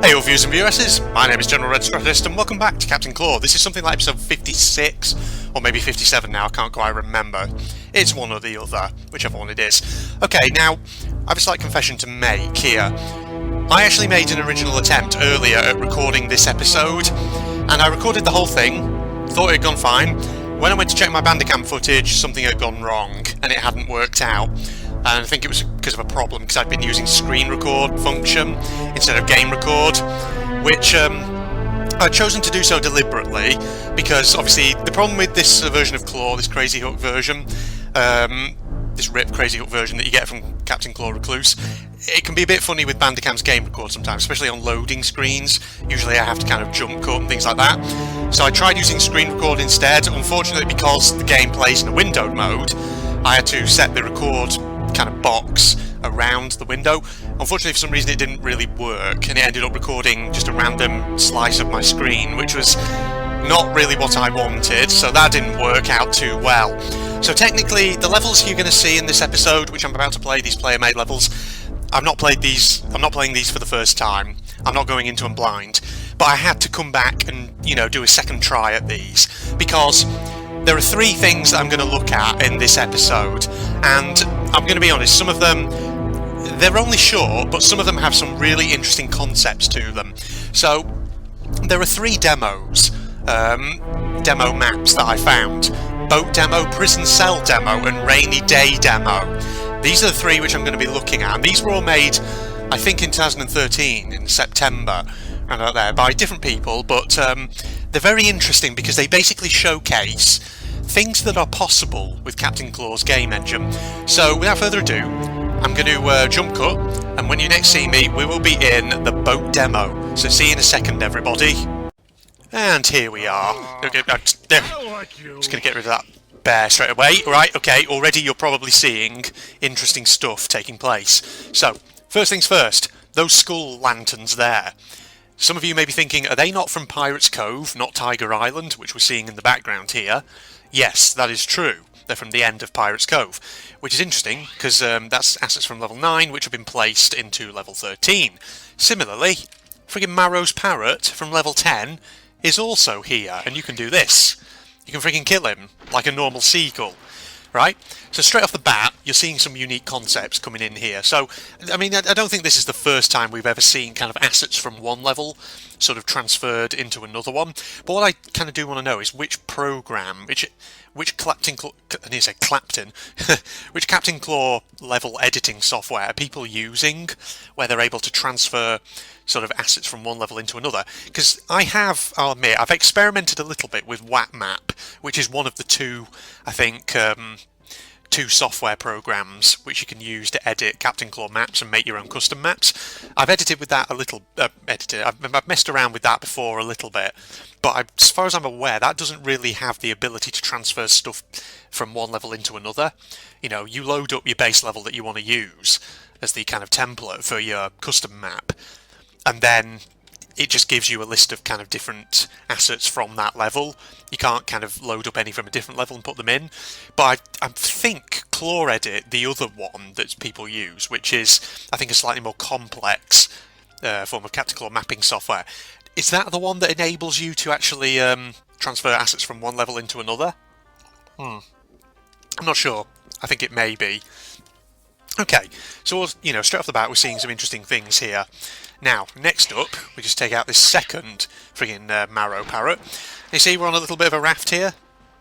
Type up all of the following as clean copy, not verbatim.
Hey all viewers and viewesses, my name is General Red Strategist and welcome back to Captain Claw. This is something like episode 56, or maybe 57 now, I can't quite remember. It's one or the other, whichever one it is. Okay, now, I have a slight confession to make here. I actually made an original attempt earlier at recording this episode, and I recorded the whole thing, thought it had gone fine. When I went to check my Bandicam footage, something had gone wrong, and it hadn't worked out. And I think it was because of a problem, because I'd been using screen record function instead of game record, which I'd chosen to do so deliberately, because obviously the problem with this version of Claw, this Crazy Hook version, this RIP Crazy Hook version that you get from Captain Claw Recluse, it can be a bit funny with Bandicam's game record sometimes, especially on loading screens. Usually I have to kind of jump cut and things like that. So I tried using screen record instead. Unfortunately, because the game plays in a windowed mode, I had to set the record kind of box around the window. Unfortunately, for some reason it didn't really work, and it ended up recording just a random slice of my screen, which was not really what I wanted, so that didn't work out too well. So technically, the levels you're going to see in this episode, which I'm about to play, these player-made levels, I'm not playing these for the first time. I'm not going into them blind, but I had to come back and, do a second try at these, because there are three things that I'm going to look at in this episode, and I'm going to be honest, some of them, they're only short, but some of them have some really interesting concepts to them. So, there are three demos, demo maps that I found. Boat demo, prison cell demo, and rainy day demo. These are the three which I'm going to be looking at, and these were all made, I think, in 2013, in September, and out there, by different people, but they're very interesting because they basically showcase things that are possible with Captain Claw's game engine. So without further ado, I'm going to jump cut, and when you next see me, we will be in the boat demo. So see you in a second, everybody. And here we are. Okay, just going to get rid of that bear straight away. Right, okay, already you're probably seeing interesting stuff taking place. So, first things first, those skull lanterns there. Some of you may be thinking, are they not from Pirates Cove, not Tiger Island, which we're seeing in the background here? Yes, that is true. They're from the end of Pirates Cove, which is interesting, because that's assets from level 9, which have been placed into level 13. Similarly, friggin' Marrow's Parrot from level 10 is also here, and you can do this. You can friggin' kill him, like a normal seagull. Right? So straight off the bat, you're seeing some unique concepts coming in here. So, I mean, I don't think this is the first time we've ever seen kind of assets from one level sort of transferred into another one. But what I kind of do want to know is which program, which Captain Claw, I need to say Clapton, which Captain Claw level editing software are people using, where they're able to transfer sort of assets from one level into another. Because I'll admit, I've experimented a little bit with WAPMap, which is one of the two, I think, two software programs which you can use to edit Captain Claw maps and make your own custom maps. I've edited with that a little, I've messed around with that before a little bit, but as far as I'm aware, that doesn't really have the ability to transfer stuff from one level into another. You load up your base level that you want to use as the kind of template for your custom map, and then it just gives you a list of kind of different assets from that level. You can't kind of load up any from a different level and put them in. But I think Claw Edit, the other one that people use, which is, I think, a slightly more complex form of Captain Claw mapping software, is that the one that enables you to actually transfer assets from one level into another? I'm not sure. I think it may be. Okay, so, straight off the bat, we're seeing some interesting things here. Now, next up, we just take out this second friggin' Marrow Parrot. You see, we're on a little bit of a raft here.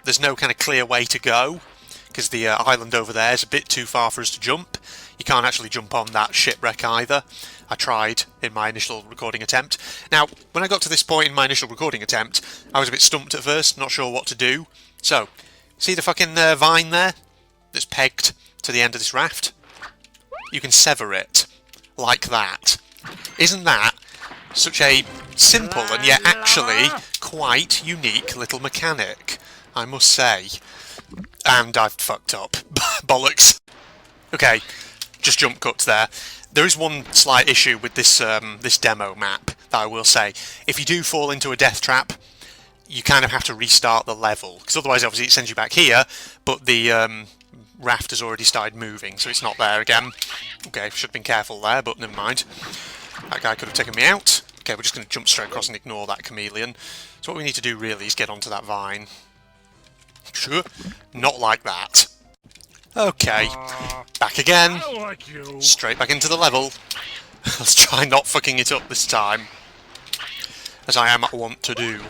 There's no kind of clear way to go, because the island over there is a bit too far for us to jump. You can't actually jump on that shipwreck either. I tried in my initial recording attempt. Now, when I got to this point in my initial recording attempt, I was a bit stumped at first, not sure what to do. So, see the fucking vine there that's pegged to the end of this raft? You can sever it like that. Isn't that such a simple and yet actually quite unique little mechanic, I must say. And I've fucked up. Bollocks. Okay, just jump cuts there. There is one slight issue with this this demo map that I will say. If you do fall into a death trap, you kind of have to restart the level, because otherwise obviously it sends you back here, but the raft has already started moving, so it's not there again. Okay, should have been careful there, but never mind. That guy could have taken me out. Okay, we're just going to jump straight across and ignore that chameleon. So what we need to do really is get onto that vine. Sure. Not like that. Okay. Back again. Straight back into the level. Let's try not fucking it up this time. As I am wont to do.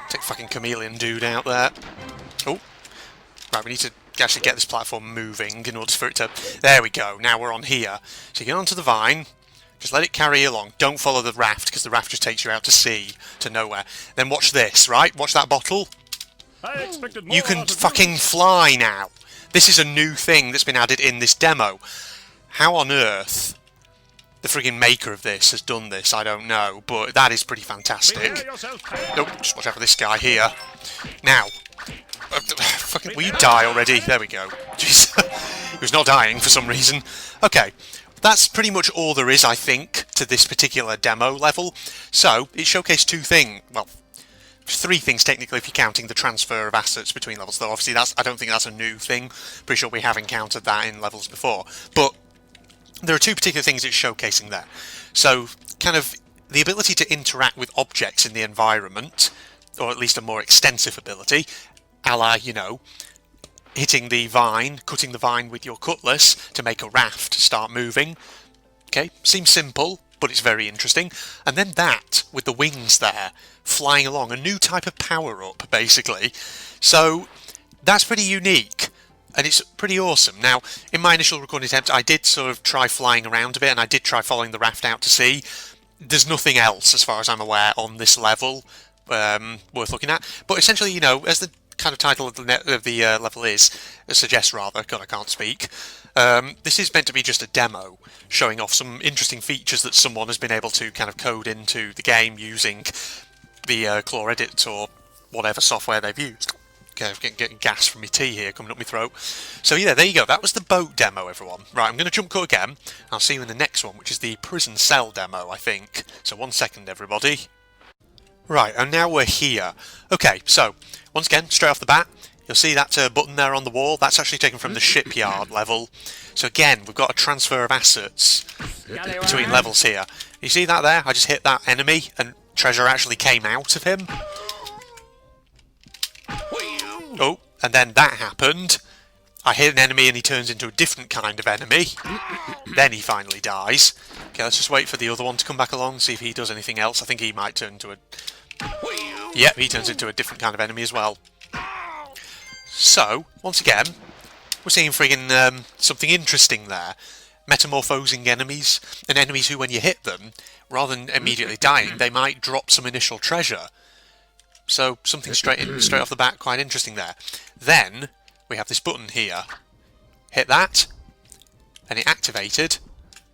Take fucking chameleon dude out there. Oh. Right, we need to actually get this platform moving in order for it to... There we go. Now we're on here. So you get onto the vine. Just let it carry you along. Don't follow the raft, because the raft just takes you out to sea, to nowhere. Then watch this, right? Watch that bottle. You can fucking fly now. This is a new thing that's been added in this demo. How on earth the friggin' maker of this has done this, I don't know, but that is pretty fantastic. Nope, just watch out for this guy here. Now, fucking, will you die already? There we go. Jeez, he was not dying for some reason. Okay, that's pretty much all there is, I think, to this particular demo level. So, it showcased two things. Well, three things technically if you're counting the transfer of assets between levels, though obviously I don't think that's a new thing. Pretty sure we have encountered that in levels before. But there are two particular things it's showcasing there. So, kind of the ability to interact with objects in the environment, or at least a more extensive ability, a la, you know, hitting the vine, cutting the vine with your cutlass to make a raft start moving. Okay, seems simple, but it's very interesting. And then that, with the wings there, flying along, a new type of power-up, basically. So, that's pretty unique, and it's pretty awesome. Now, in my initial recording attempt, I did sort of try flying around a bit, and I did try following the raft out to sea. There's nothing else, as far as I'm aware, on this level worth looking at. But essentially, you know, as the kind of title of the level suggests rather, God, I can't speak. This is meant to be just a demo, showing off some interesting features that someone has been able to kind of code into the game using the Claw Edit or whatever software they've used. Okay, I'm getting gas from my tea here coming up my throat. So yeah, there you go. That was the boat demo, everyone. Right, I'm going to jump cut again. I'll see you in the next one, which is the prison cell demo, I think. So 1 second, everybody. Right, and now we're here. Okay, so, once again, straight off the bat, you'll see that button there on the wall. That's actually taken from the shipyard level. So again, we've got a transfer of assets between levels here. You see that there? I just hit that enemy, and treasure actually came out of him. Oh, and then that happened. I hit an enemy and he turns into a different kind of enemy. Then he finally dies. Okay, let's just wait for the other one to come back along, see if he does anything else. I think he might turn into a... Yep, he turns into a different kind of enemy as well. So, once again, we're seeing friggin' something interesting there. Metamorphosing enemies, and enemies who, when you hit them, rather than immediately dying, they might drop some initial treasure. So, something straight off the bat, quite interesting there. Then, we have this button here. Hit that, and it activated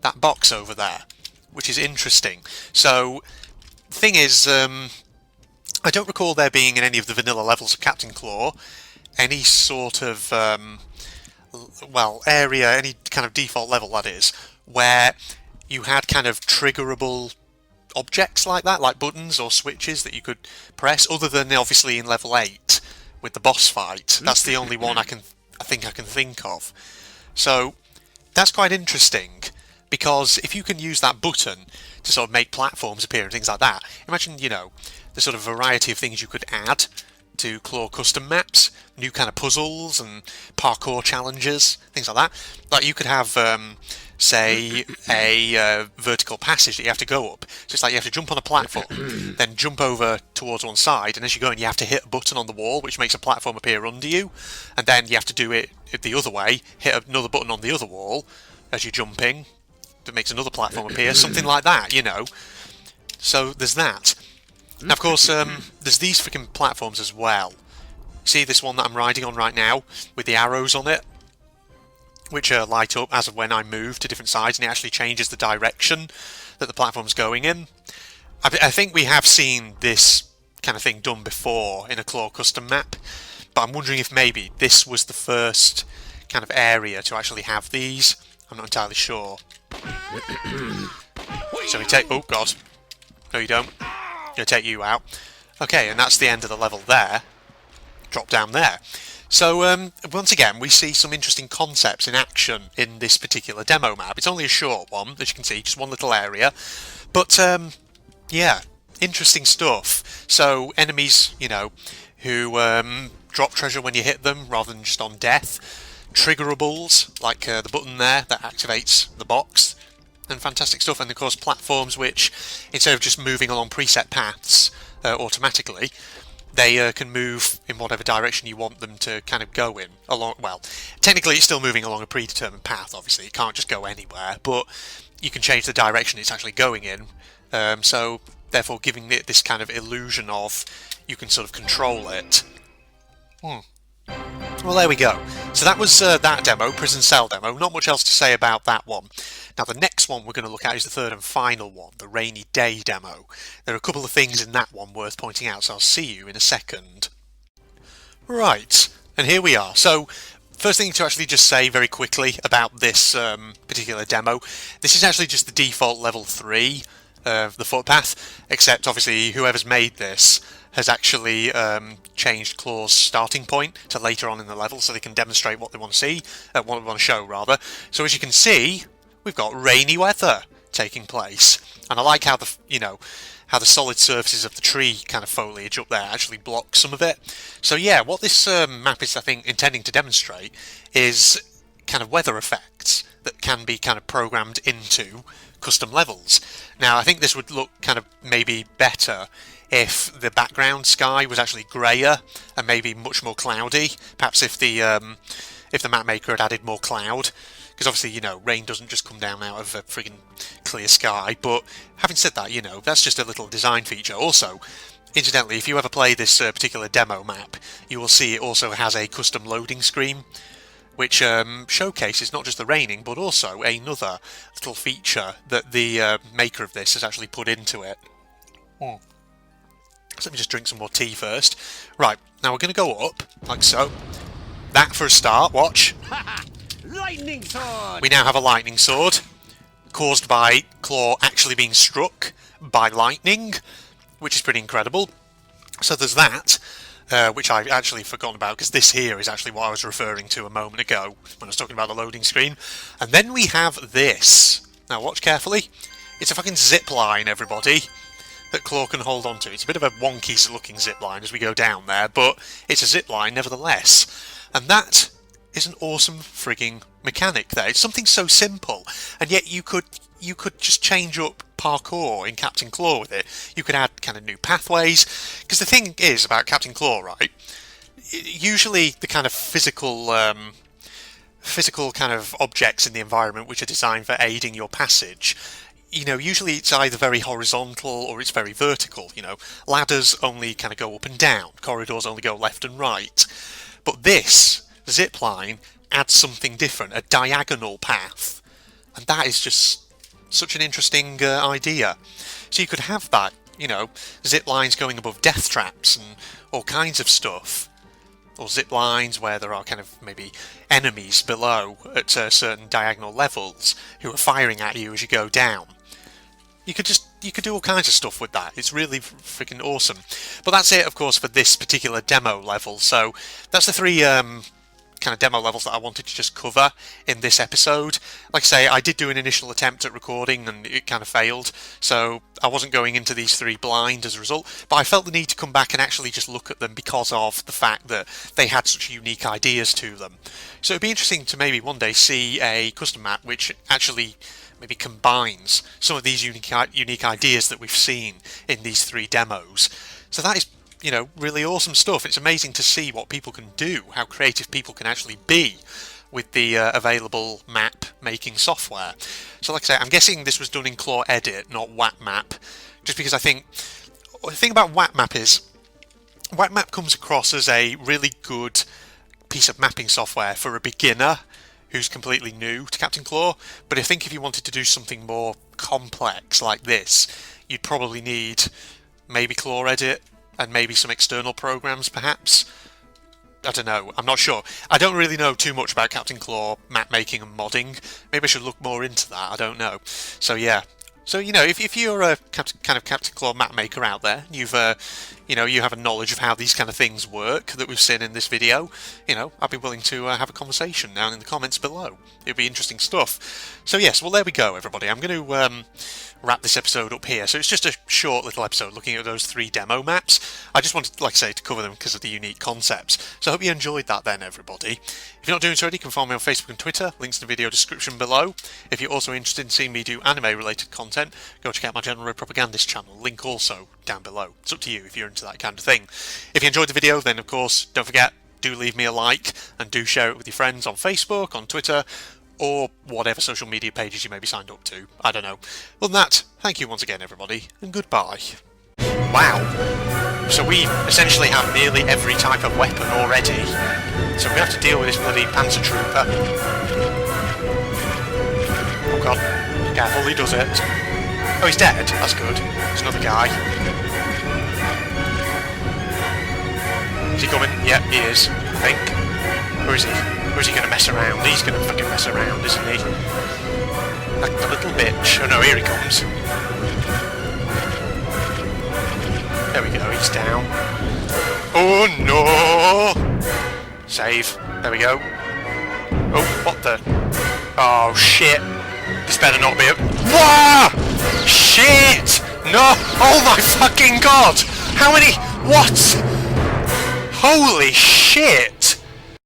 that box over there, which is interesting. So, the thing is, I don't recall there being in any of the vanilla levels of Captain Claw any sort of, well, area, any kind of default level that is, where you had kind of triggerable objects like that, like buttons or switches that you could press, other than obviously in level 8 with the boss fight. That's the only one I think I can think of. So that's quite interesting, because if you can use that button to sort of make platforms appear and things like that, imagine, you know, the sort of variety of things you could add to Claw custom maps, new kind of puzzles and parkour challenges, things like that. Like you could have, say, a vertical passage that you have to go up. So it's like you have to jump on a platform, then jump over towards one side, and as you go in you have to hit a button on the wall which makes a platform appear under you, and then you have to do it the other way, hit another button on the other wall as you're jumping that makes another platform appear, something like that, you know. So there's that. Now, of course, there's these freaking platforms as well. See this one that I'm riding on right now, with the arrows on it, which light up as of when I move to different sides, and it actually changes the direction that the platform's going in. I think we have seen this kind of thing done before in a Claw custom map, but I'm wondering if maybe this was the first kind of area to actually have these. I'm not entirely sure. So we take... Oh, God. No, you don't. Gonna take you out. Okay, and that's the end of the level there. Drop down there. So once again, we see some interesting concepts in action in this particular demo map. It's only a short one, as you can see, just one little area. But yeah, interesting stuff. So enemies, you know, who drop treasure when you hit them rather than just on death. Triggerables, like the button there that activates the box. And fantastic stuff. And of course platforms which, instead of just moving along preset paths automatically, they can move in whatever direction you want them to kind of go in. Along, well, technically it's still moving along a predetermined path, obviously. It can't just go anywhere, but you can change the direction it's actually going in. So, therefore giving it this kind of illusion of you can sort of control it. Well, there we go. So that was that demo, Prison Cell demo. Not much else to say about that one. Now, the next one we're going to look at is the third and final one, the Rainy Day demo. There are a couple of things in that one worth pointing out, so I'll see you in a second. Right, and here we are. So, first thing to actually just say very quickly about this particular demo, this is actually just the default level 3 of the footpath, except obviously whoever's made this has actually changed Claw's starting point to later on in the level, so they can demonstrate what they want to see, what they want to show rather. So as you can see, we've got rainy weather taking place, and I like how the how the solid surfaces of the tree kind of foliage up there actually block some of it. So yeah, what this map is, I think, intending to demonstrate is kind of weather effects that can be kind of programmed into custom levels. Now, I think this would look kind of maybe better if the background sky was actually grayer and maybe much more cloudy. Perhaps if the map maker had added more cloud, because obviously, you know, rain doesn't just come down out of a friggin' clear sky. But having said that, you know, that's just a little design feature. Also, incidentally, if you ever play this particular demo map, you will see it also has a custom loading screen, which showcases not just the raining, but also another little feature that the maker of this has actually put into it. So let me just drink some more tea first. Right, now we're going to go up, like so. That for a start, watch. Lightning sword! We now have a lightning sword, caused by Claw actually being struck by lightning, which is pretty incredible. So there's that, which I've actually forgotten about, because this here is actually what I was referring to a moment ago, when I was talking about the loading screen. And then we have this. Now watch carefully. It's a fucking zip line, everybody, that Claw can hold on to. It's a bit of a wonky looking zip line as we go down there, but it's a zip line nevertheless. And that is an awesome frigging mechanic there. It's something so simple, and yet you could just change up parkour in Captain Claw with it. You could add kind of new pathways, because the thing is about Captain Claw, right? Usually the kind of physical kind of objects in the environment which are designed for aiding your passage, you know, usually it's either very horizontal or it's very vertical. You know, ladders only kind of go up and down, corridors only go left and right. But this zip line adds something different, a diagonal path, and that is just such an interesting idea. So you could have that, you know, zip lines going above death traps and all kinds of stuff, or zip lines where there are kind of maybe enemies below at certain diagonal levels who are firing at you as you go down. You could do all kinds of stuff with that. It's really freaking awesome. But that's it, of course, for this particular demo level. So that's the three kind of demo levels that I wanted to just cover in this episode. Like I say, I did do an initial attempt at recording and it kind of failed, so I wasn't going into these three blind as a result, but I felt the need to come back and actually just look at them because of the fact that they had such unique ideas to them. So it'd be interesting to maybe one day see a custom map which actually maybe combines some of these unique ideas that we've seen in these three demos. So that is, you know, really awesome stuff. It's amazing to see what people can do, how creative people can actually be with the available map making software. So like I say, I'm guessing this was done in Claw Edit, not WapMap, just because I think the thing about WapMap is WapMap comes across as a really good piece of mapping software for a beginner who's completely new to Captain Claw, but I think if you wanted to do something more complex like this, you'd probably need maybe Claw Edit and maybe some external programs, perhaps. I don't know, I'm not sure. I don't really know too much about Captain Claw map making and modding. Maybe I should look more into that, I don't know. So yeah. So, you know, if you're a kind of Captain Claw map maker out there, you've you know, you have a knowledge of how these kind of things work that we've seen in this video, you know, I'd be willing to have a conversation down in the comments below. It'd be interesting stuff. So yes, well there we go everybody. I'm going to wrap this episode up here. So it's just a short little episode looking at those 3 demo maps. I just wanted, like I say, to cover them because of the unique concepts. So I hope you enjoyed that then, everybody. If you're not doing so already, you can follow me on Facebook and Twitter. Links in the video description below. If you're also interested in seeing me do anime-related content, go check out my General Red Propagandist channel. Link also down below. It's up to you if you're into that kind of thing. If you enjoyed the video, then of course, don't forget, do leave me a like and do share it with your friends on Facebook, on Twitter, or whatever social media pages you may be signed up to. I don't know. Other than that, thank you once again, everybody, and goodbye. Wow. So we essentially have nearly every type of weapon already. So we have to deal with this bloody Panzer Trooper. Oh god. Careful, he does it. Oh, he's dead. That's good. There's another guy. Is he coming? Yeah, he is, I think. Where is he? Or is he going to mess around? He's going to fucking mess around, isn't he? Like the little bitch. Oh no, here he comes. There we go, he's down. Oh no! Save. There we go. Oh, what the? Oh shit. This better not be a... Wah! Shit! No! Oh my fucking god! How many... What? Holy shit!